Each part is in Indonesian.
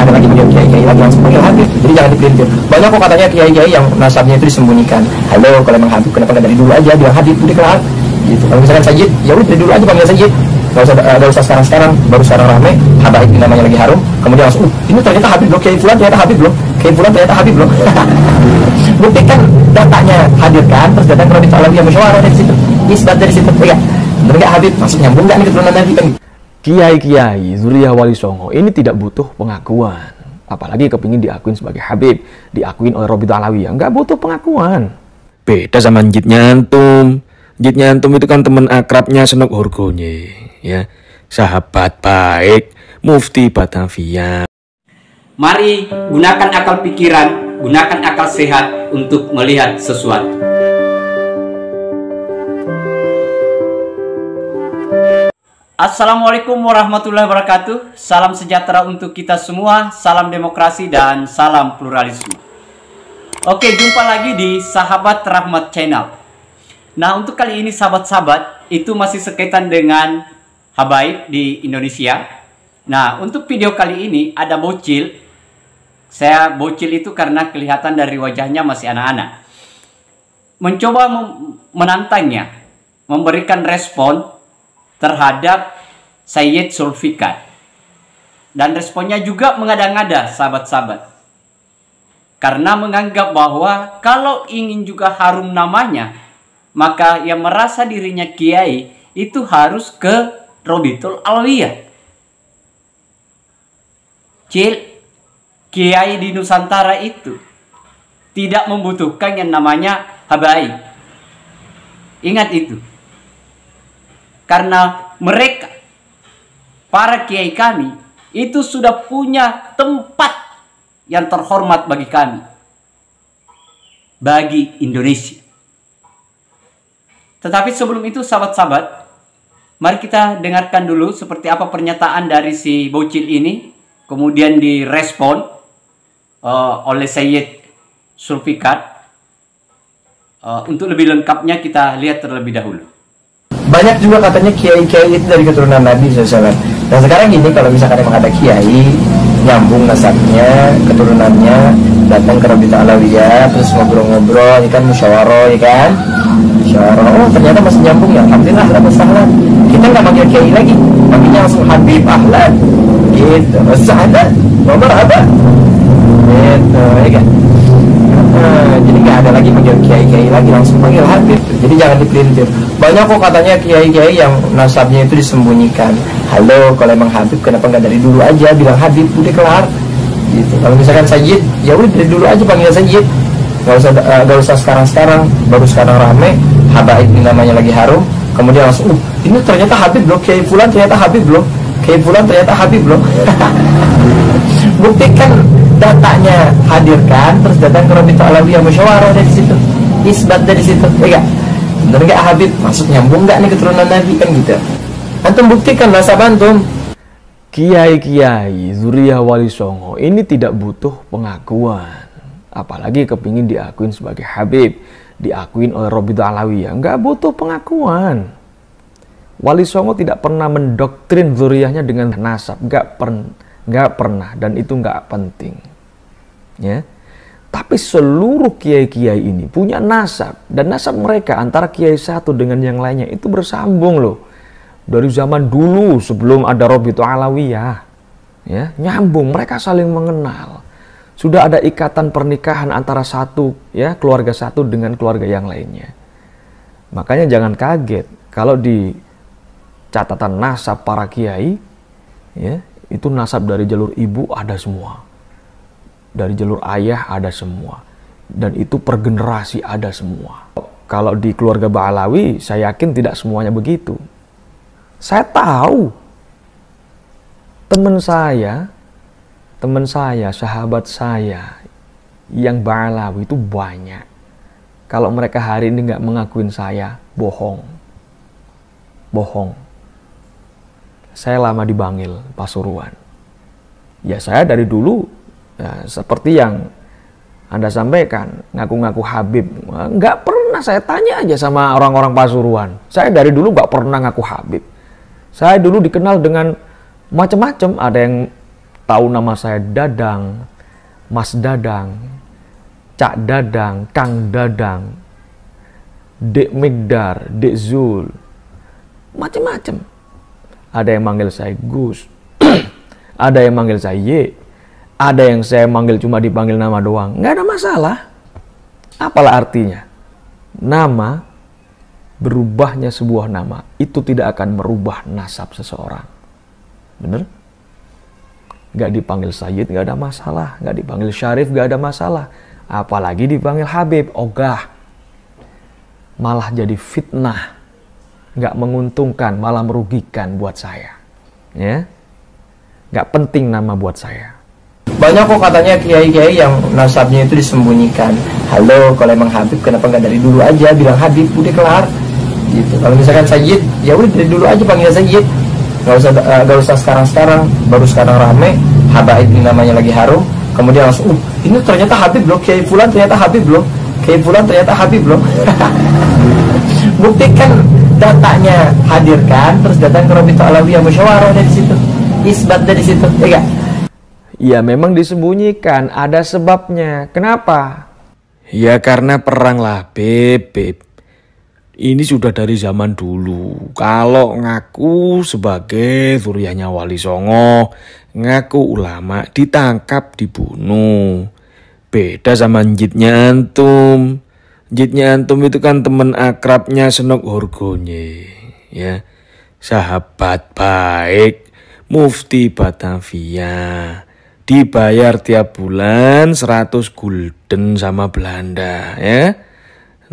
ada lagi kiai-kiai lagi langsung panggil Habib. Jadi jangan dipelintir. Banyak kok katanya kiai-kiai yang nasabnya itu disembunyikan. Halo, kalau emang Habib kenapa nggak dari dulu aja bilang Habib, udah kelar gitu. Kalau misalkan Sayyid, ya udah dari dulu aja panggil Sayyid. Gak usah sekarang baru sekarang rame. Habaib ini namanya lagi harum, kemudian langsung ini ternyata Habib loh, kiai fulan ternyata Habib loh, kiai fulan ternyata Habib loh. Buktikan datanya, hadirkan, terus datang ke Rabitul Alawiyah musyawarah dari situ, isbat dari situ. Ya bener nggak Habib, maksud nyambung nggak nih keturunan Nabi kan? Kiai-kiai Zuriyah Wali Songo ini tidak butuh pengakuan, apalagi kepingin diakuin sebagai Habib, diakuin oleh Rabitul Alawiyah, nggak butuh pengakuan. Beda sama Njit Nyantum. Njit Nyantum itu kan teman akrabnya Senok Horgonye, ya, sahabat baik Mufti Batavia. Mari gunakan akal pikiran, gunakan akal sehat untuk melihat sesuatu. Assalamualaikum warahmatullahi wabarakatuh. Salam sejahtera untuk kita semua, salam demokrasi dan salam pluralisme. Oke, jumpa lagi di Sahabat Rahmat Channel. Nah, untuk kali ini sahabat-sahabat, itu masih sekaitan dengan habaib di Indonesia. Nah, untuk video kali ini ada bocil. Saya bocil itu karena kelihatan dari wajahnya masih anak-anak. Mencoba menantangnya, memberikan respon terhadap Sayyid Zulfikar. Dan responnya juga mengada-ngada sahabat-sahabat. Karena menganggap bahwa kalau ingin juga harum namanya, maka yang merasa dirinya kiai itu harus ke Rabitul Alawiyah. Kiai di Nusantara itu tidak membutuhkan yang namanya habaib. Ingat itu. Karena mereka, para kiai kami, itu sudah punya tempat yang terhormat bagi kami. Bagi Indonesia. Tetapi sebelum itu sahabat-sahabat, mari kita dengarkan dulu seperti apa pernyataan dari si bocil ini, kemudian direspon oleh Sayyid Zulfikar. Untuk lebih lengkapnya kita lihat terlebih dahulu. Banyak juga katanya kiai-kiai itu dari keturunan Nabi SAW. Dan sekarang gini, kalau misalkan emang ada kiai nyambung nasabnya, keturunannya, datang ke Rabitul Alawiyah, terus ngobrol-ngobrol, ya kan, musyawarah, ya kan, musyawarah, oh ternyata masih nyambung ya, alhamdulillah, sahlan. Kita nggak panggil kiai lagi, panggilnya langsung Habib Ahlan, gitu, sahlan, nomor apa, gitu, ya kan. Jadi nggak ada lagi panggil kiai-kiai lagi, langsung panggil Habib. Jadi jangan dipelintir. Banyak kok katanya kiai-kiai yang nasabnya itu disembunyikan. Halo, kalau emang Habib kenapa nggak dari dulu aja bilang Habib, udah kelar gitu. Kalau misalkan Sayyid, ya udah dari dulu aja panggil Sayyid. Gak usah sekarang baru sekarang rame. Habaib ini namanya lagi harum, kemudian langsung ini ternyata Habib loh, kiai fulan ternyata Habib loh, kiai fulan ternyata Habib loh. Buktikan datanya, hadirkan, terus datang ke Rabitul Alawiyah musyawarah dari situ, isbat dari situ, ya gak? Bener gak Habib? Maksud nyambung gak nih keturunan Nabi kan gitu? Antum buktikan nasab antum. Kiai-kiai Zuriyah Wali Songo ini tidak butuh pengakuan, apalagi kepingin diakuin sebagai Habib, diakuin oleh Rabitul Alawiyah, nggak butuh pengakuan. Wali Songo tidak pernah mendoktrin zuriyahnya dengan nasab, nggak pernah, dan itu nggak penting, ya. Tapi seluruh kiai-kiai ini punya nasab, dan nasab mereka antara kiai satu dengan yang lainnya itu bersambung loh. Dari zaman dulu sebelum ada Rabitul Alawiyah, ya, nyambung, mereka saling mengenal. Sudah ada ikatan pernikahan antara satu, ya, keluarga satu dengan keluarga yang lainnya. Makanya jangan kaget kalau di catatan nasab para kiai, ya, itu nasab dari jalur ibu ada semua, dari jalur ayah ada semua, dan itu per generasi ada semua. Kalau di keluarga Ba'alawi, saya yakin tidak semuanya begitu. Saya tahu teman saya, sahabat saya yang Ba'alawi itu banyak. Kalau mereka hari ini nggak mengakuin saya, bohong. Saya lama di Bangil, Pasuruan. Ya saya dari dulu, ya, seperti yang Anda sampaikan, ngaku-ngaku Habib. Nggak pernah, saya tanya aja sama orang-orang Pasuruan. Saya dari dulu nggak pernah ngaku Habib. Saya dulu dikenal dengan macam-macam. Ada yang tahu nama saya Dadang, Mas Dadang, Cak Dadang, Kang Dadang, Dek Migdar, Dek Zul, macam-macam. Ada yang manggil saya Gus, ada yang manggil saya Ye, ada yang saya manggil cuma dipanggil nama doang. Nggak ada masalah. Apalah artinya? Nama, berubahnya sebuah nama itu tidak akan merubah nasab seseorang. Bener? Nggak dipanggil Sayyid nggak ada masalah, nggak dipanggil Syarif nggak ada masalah, apalagi dipanggil Habib, ogah, malah jadi fitnah, nggak menguntungkan, malah merugikan buat saya, ya, nggak penting nama buat saya. Banyak kok katanya kiai-kiai yang nasabnya itu disembunyikan. Halo, kalau emang Habib kenapa nggak dari dulu aja bilang Habib, udah kelar gitu. Kalau misalkan Sayyid, ya udah dari dulu aja panggil Sayyid. Gak usah sekarang-sekarang, baru sekarang rame, habaib ini namanya lagi harum, kemudian langsung, ini ternyata Habib loh, Kiai Fulan ternyata Habib loh, Kiai Fulan ternyata Habib loh. Buktikan datanya, hadirkan, terus datang ke Rabita Alawiyah Musyawarah dari situ, isbat dari situ, ya gak? Ya memang disembunyikan, ada sebabnya. Kenapa? Ya karena perang lah, Beb. Ini sudah dari zaman dulu. Kalau ngaku sebagai zuriyahnya Wali Songo, ngaku ulama, ditangkap, dibunuh. Beda sama njitnya antum. Njitnya antum itu kan teman akrabnya Senok Horgonye, ya. Sahabat baik, mufti Batavia. Dibayar tiap bulan 100 gulden sama Belanda, ya.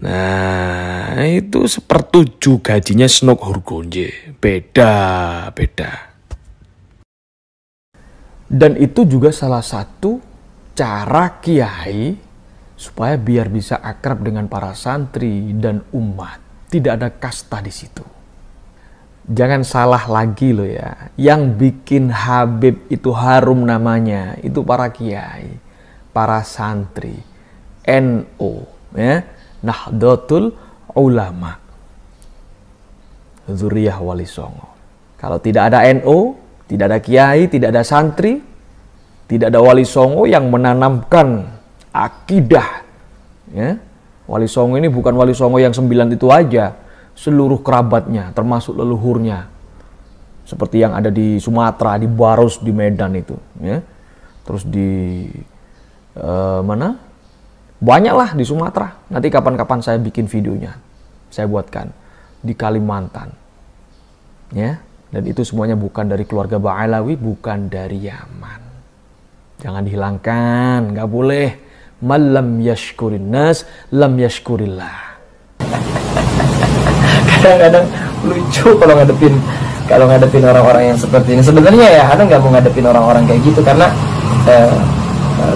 Nah, itu 1/7 gajinya Senok Horgonye. Beda. Dan itu juga salah satu cara kiai supaya biar bisa akrab dengan para santri dan umat. Tidak ada kasta di situ. Jangan salah lagi loh ya. Yang bikin Habib itu harum namanya, itu para kiai, para santri, NU, ya. Nahdlatul Ulama, Zuriyah Wali Songo. Kalau tidak ada NU, tidak ada kiai, tidak ada santri, tidak ada Wali Songo yang menanamkan akidah, ya. Wali Songo ini bukan Wali Songo yang 9 itu aja, seluruh kerabatnya termasuk leluhurnya, seperti yang ada di Sumatera, di Baros, di Medan itu, ya. Terus di mana? Banyaklah di Sumatera. Nanti kapan-kapan saya bikin videonya, saya buatkan di Kalimantan, ya. Dan itu semuanya bukan dari keluarga Ba'alawi, bukan dari Yaman. Jangan dihilangkan, nggak boleh. Malam yashkurin nas, lam yashkurillah. Kadang-kadang lucu kalau ngadepin orang-orang yang seperti ini. Sebenarnya ya, Ana nggak mau ngadepin orang-orang kayak gitu karena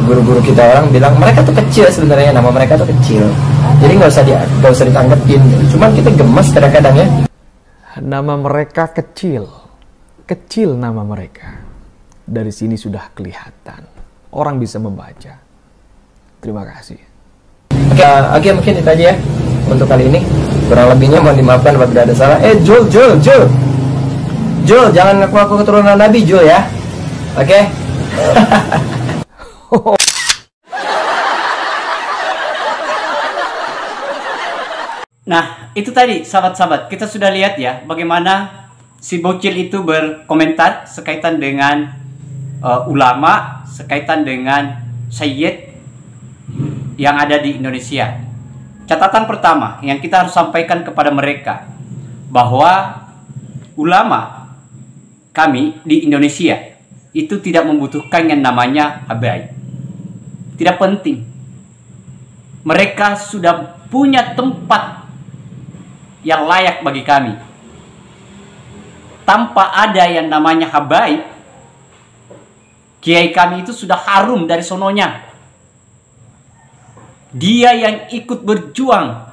guru-guru kita orang bilang mereka tuh kecil sebenarnya, nama mereka tuh kecil, jadi nggak usah ditanggepin. Cuman kita gemes kadang-kadang ya. Nama mereka kecil nama mereka. Dari sini sudah kelihatan, orang bisa membaca. Terima kasih. Oke, mungkin itu aja ya untuk kali ini. Kurang lebihnya mohon dimaafkan apabila ada salah. Jul, jangan ngaku keturunan Nabi, Jul ya. Oke. Nah, itu tadi sahabat-sahabat, kita sudah lihat ya bagaimana si bocil itu berkomentar sekaitan dengan ulama, sekaitan dengan Sayyid yang ada di Indonesia. Catatan pertama yang kita harus sampaikan kepada mereka, bahwa ulama kami di Indonesia itu tidak membutuhkan yang namanya habaib. Tidak penting. Mereka sudah punya tempat yang layak bagi kami. Tanpa ada yang namanya habaib, kiai kami itu sudah harum dari sononya. Dia yang ikut berjuang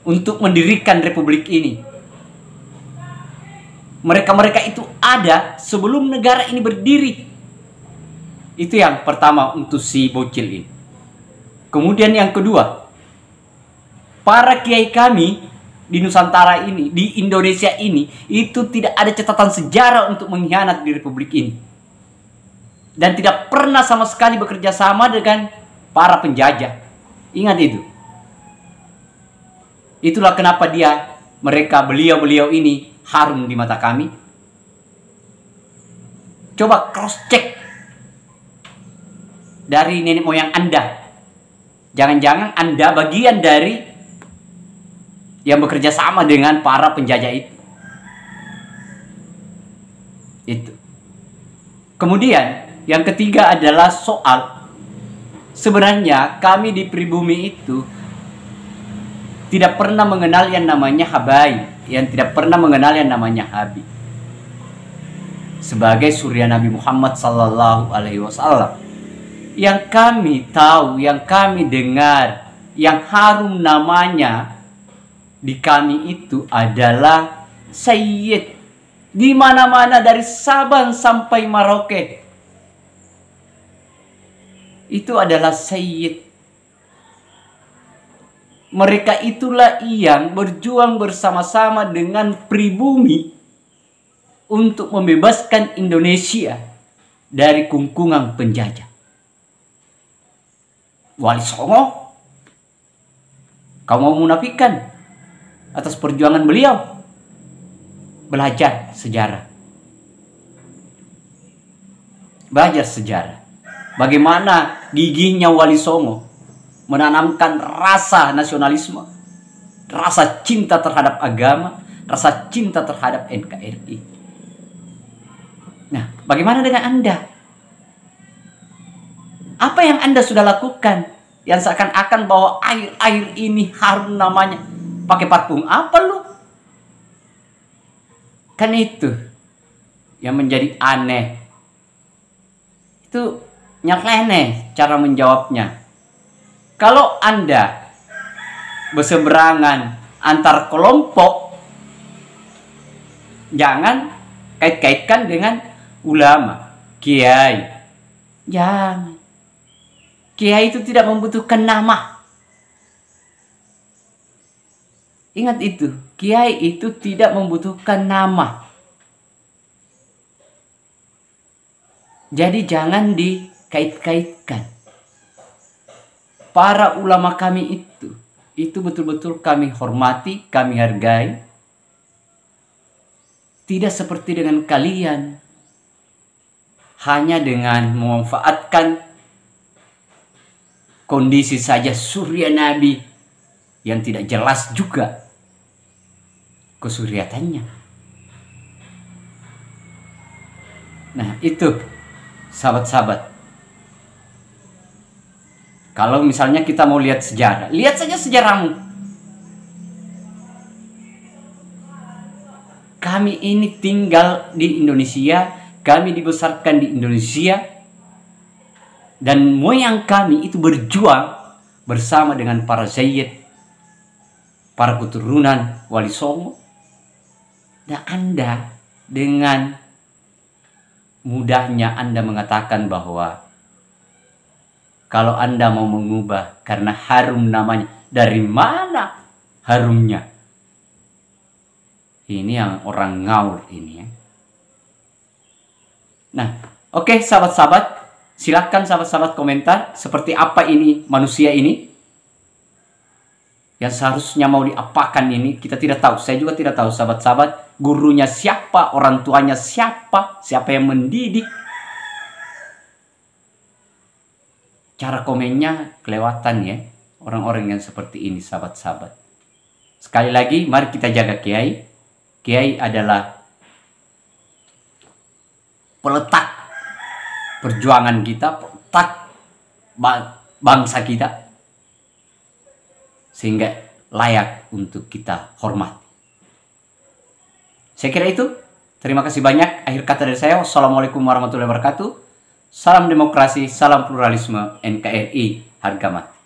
untuk mendirikan republik ini. Mereka-mereka itu ada sebelum negara ini berdiri. Itu yang pertama untuk si bocil ini. Kemudian yang kedua, para kiai kami di Nusantara ini, di Indonesia ini, itu tidak ada catatan sejarah untuk mengkhianat di republik ini. dan tidak pernah sama sekali bekerja sama dengan para penjajah. Ingat itu. Itulah kenapa beliau ini harum di mata kami. Coba cross check dari nenek moyang Anda. Jangan-jangan Anda bagian dari yang bekerja sama dengan para penjajah itu. Itu. Kemudian yang ketiga adalah soal sebenarnya kami di pribumi itu tidak pernah mengenal yang namanya habaib, yang tidak pernah mengenal yang namanya habib. Sebagai surya Nabi Muhammad sallallahu alaihi wasallam, yang kami tahu, yang kami dengar, yang harum namanya di kami itu adalah Sayyid. Di mana-mana dari Sabang sampai Merauke itu adalah Sayyid. Mereka itulah yang berjuang bersama-sama dengan pribumi untuk membebaskan Indonesia dari kungkungan penjajah. Wali Songo, kau mau munafikan atas perjuangan beliau? Belajar sejarah. Belajar sejarah. Bagaimana gigihnya Wali Songo menanamkan rasa nasionalisme, rasa cinta terhadap agama, rasa cinta terhadap NKRI. Nah, bagaimana dengan Anda? Apa yang Anda sudah lakukan? Yang seakan-akan bahwa air ini harum namanya. Pakai parfum apa lu? Kan itu yang menjadi aneh. Itu nyeleneh cara menjawabnya. Kalau Anda berseberangan antar kelompok, jangan kait-kaitkan dengan ulama, kiai. Jangan. Kiai itu tidak membutuhkan nama. Ingat itu, kiai itu tidak membutuhkan nama. Jadi jangan dikait-kaitkan. Para ulama kami itu betul-betul kami hormati, kami hargai. Tidak seperti dengan kalian, hanya dengan memanfaatkan kondisi saja surya Nabi yang tidak jelas juga kesuryatannya. Nah itu sahabat-sahabat, kalau misalnya kita mau lihat sejarah, lihat saja sejarahmu. Kami ini tinggal di Indonesia, kami dibesarkan di Indonesia, dan moyang kami itu berjuang bersama dengan para Sayyid, para keturunan Wali Songo. Dan Anda dengan mudahnya Anda mengatakan bahwa kalau Anda mau mengubah karena harum namanya. Dari mana harumnya? Ini yang orang ngaur ini ya. Nah, oke sahabat-sahabat. Silahkan sahabat-sahabat komentar seperti apa ini manusia ini yang seharusnya mau diapakan ini. Kita tidak tahu, saya juga tidak tahu sahabat-sahabat. Gurunya siapa, orang tuanya siapa, siapa yang mendidik. Cara komennya kelewatan ya, orang-orang yang seperti ini sahabat-sahabat. Sekali lagi mari kita jaga kiai. Kiai adalah peletak perjuangan kita, tak bangsa kita, sehingga layak untuk kita hormati. Saya kira itu. Terima kasih banyak. Akhir kata dari saya, wassalamualaikum warahmatullahi wabarakatuh. Salam demokrasi, salam pluralisme, NKRI harga mati.